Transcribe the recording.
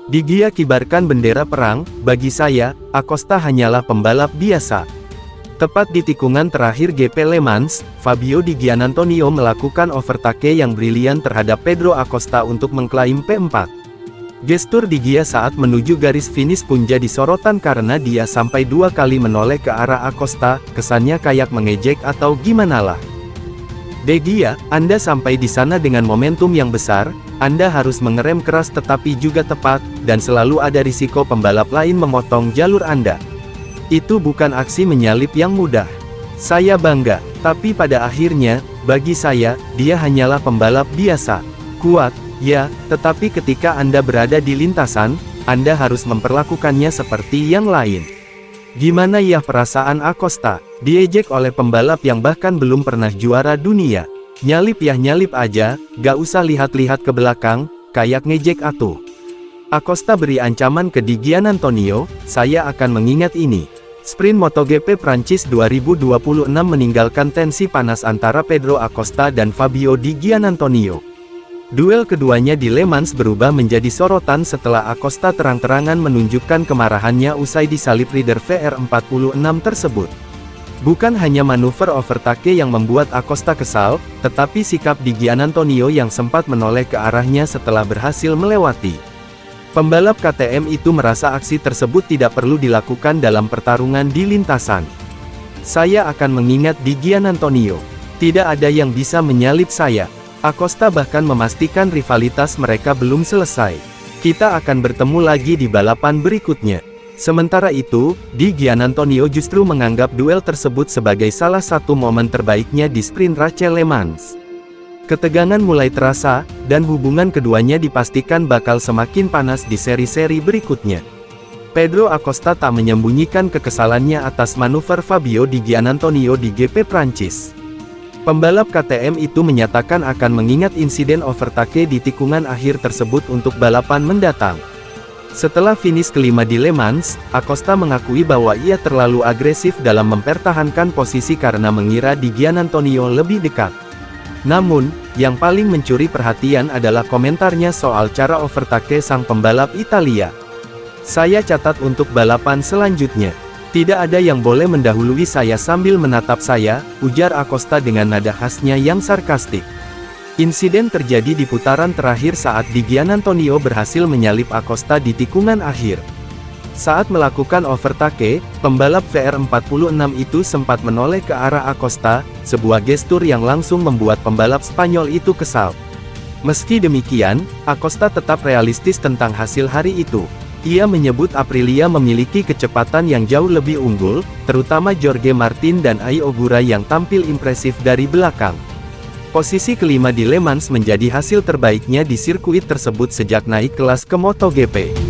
Di Gia kibarkan bendera perang, bagi saya, Acosta hanyalah pembalap biasa. Tepat di tikungan terakhir GP Le Mans, Fabio Di Giannantonio melakukan overtake yang brilian terhadap Pedro Acosta untuk mengklaim P4. Gestur Di Gia saat menuju garis finish pun jadi sorotan karena dia sampai 2 kali menoleh ke arah Acosta, kesannya kayak mengejek atau gimanalah. De Gia, Anda sampai di sana dengan momentum yang besar, Anda harus mengerem keras tetapi juga tepat, dan selalu ada risiko pembalap lain memotong jalur Anda. Itu bukan aksi menyalip yang mudah. Saya bangga, tapi pada akhirnya, bagi saya, dia hanyalah pembalap biasa. Kuat, ya, tetapi ketika Anda berada di lintasan, Anda harus memperlakukannya seperti yang lain. Gimana ya perasaan Acosta? Diejek oleh pembalap yang bahkan belum pernah juara dunia. Nyalip ya nyalip aja, gak usah lihat-lihat ke belakang, kayak ngejek atuh. Acosta beri ancaman ke Di Giannantonio, saya akan mengingat ini. Sprint MotoGP Prancis 2026 meninggalkan tensi panas antara Pedro Acosta dan Fabio Di Giannantonio. Duel keduanya di Le Mans berubah menjadi sorotan setelah Acosta terang-terangan menunjukkan kemarahannya usai disalip rider VR46 tersebut. Bukan hanya manuver overtake yang membuat Acosta kesal, tetapi sikap Di Giannantonio yang sempat menoleh ke arahnya setelah berhasil melewati. Pembalap KTM itu merasa aksi tersebut tidak perlu dilakukan dalam pertarungan di lintasan. Saya akan mengingat Di Giannantonio. Tidak ada yang bisa menyalip saya. Acosta bahkan memastikan rivalitas mereka belum selesai. Kita akan bertemu lagi di balapan berikutnya. Sementara itu, Di Giannantonio justru menganggap duel tersebut sebagai salah satu momen terbaiknya di sprint race Le Mans. Ketegangan mulai terasa, dan hubungan keduanya dipastikan bakal semakin panas di seri-seri berikutnya. Pedro Acosta tak menyembunyikan kekesalannya atas manuver Fabio Di Giannantonio di GP Prancis. Pembalap KTM itu menyatakan akan mengingat insiden overtake di tikungan akhir tersebut untuk balapan mendatang. Setelah finish kelima di Le Mans, Acosta mengakui bahwa ia terlalu agresif dalam mempertahankan posisi karena mengira Di Giannantonio lebih dekat. Namun, yang paling mencuri perhatian adalah komentarnya soal cara overtake sang pembalap Italia. Saya catat untuk balapan selanjutnya. Tidak ada yang boleh mendahului saya sambil menatap saya, ujar Acosta dengan nada khasnya yang sarkastik. Insiden terjadi di putaran terakhir saat Di Giannantonio berhasil menyalip Acosta di tikungan akhir. Saat melakukan overtake, pembalap VR46 itu sempat menoleh ke arah Acosta, sebuah gestur yang langsung membuat pembalap Spanyol itu kesal. Meski demikian, Acosta tetap realistis tentang hasil hari itu. Ia menyebut Aprilia memiliki kecepatan yang jauh lebih unggul, terutama Jorge Martin dan Ai Ogura yang tampil impresif dari belakang. Posisi kelima di Le Mans menjadi hasil terbaiknya di sirkuit tersebut sejak naik kelas ke MotoGP.